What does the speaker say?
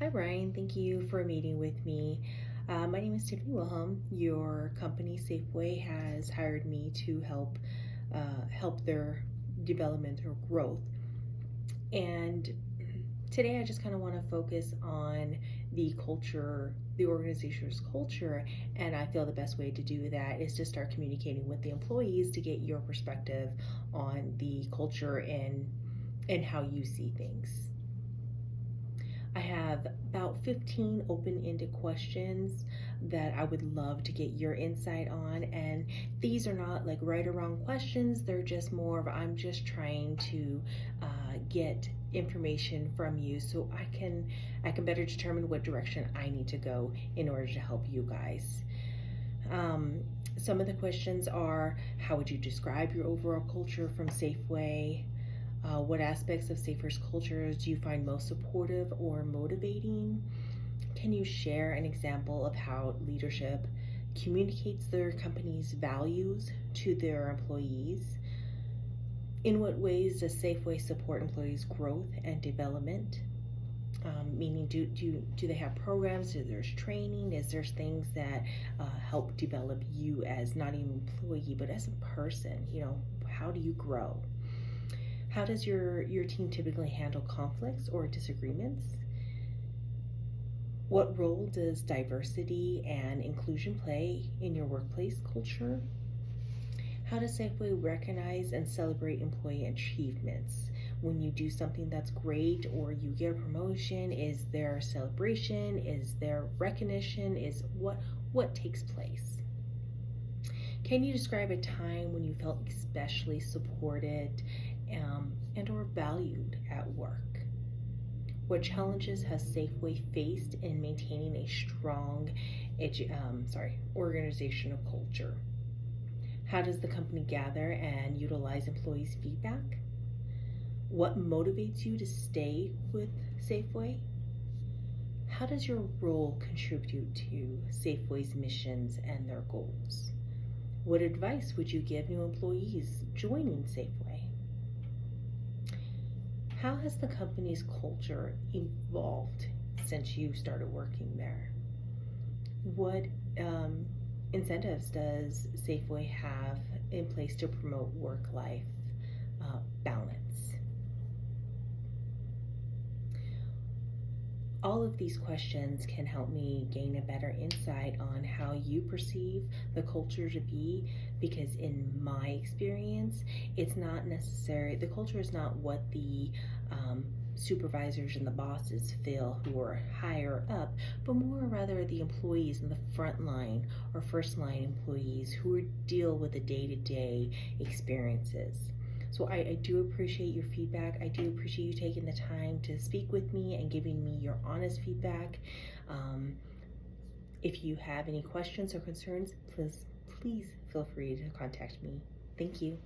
Hi, Brian. Thank you for meeting with me. My name is Tiffany Wilhelm. Your company, Safeway, has hired me to help their development or growth. And today, I just kind of want to focus on the culture, the organization's culture. And I feel the best way to do that is to start communicating with the employees to get your perspective on the culture and how you see things. I have about 15 open-ended questions that I would love to get your insight on. And these are not like right or wrong questions. They're just more of I'm just trying to get information from you so I can better determine what direction I need to go in order to help you guys. Some of the questions are, how would you describe your overall culture from Safeway? What aspects of Safeway's culture do you find most supportive or motivating? Can you share an example of how leadership communicates their company's values to their employees? In what ways does Safeway support employees' growth and development? Meaning, do they have programs? Is there training? Is there things that help develop you as not even an employee, but as a person? How do you grow? How does your team typically handle conflicts or disagreements? What role does diversity and inclusion play in your workplace culture? How does Safeway recognize and celebrate employee achievements? When you do something that's great or you get a promotion, is there a celebration? Is there recognition? Is what takes place? Can you describe a time when you felt especially supported and or valued at work? What challenges has Safeway faced in maintaining a strong organizational culture? How does the company gather and utilize employees' feedback? What motivates you to stay with Safeway? How does your role contribute to Safeway's missions and their goals? What advice would you give new employees joining Safeway? How has the company's culture evolved since you started working there? What incentives does Safeway have in place to promote work-life balance? All of these questions can help me gain a better insight on how you perceive the culture to be, because in my experience, it's not necessary, the culture is not what the supervisors and the bosses feel who are higher up, but more rather the employees in the front line or first line employees who deal with the day-to-day experiences. So I do appreciate your feedback. I do appreciate you taking the time to speak with me and giving me your honest feedback. If you have any questions or concerns, please feel free to contact me. Thank you.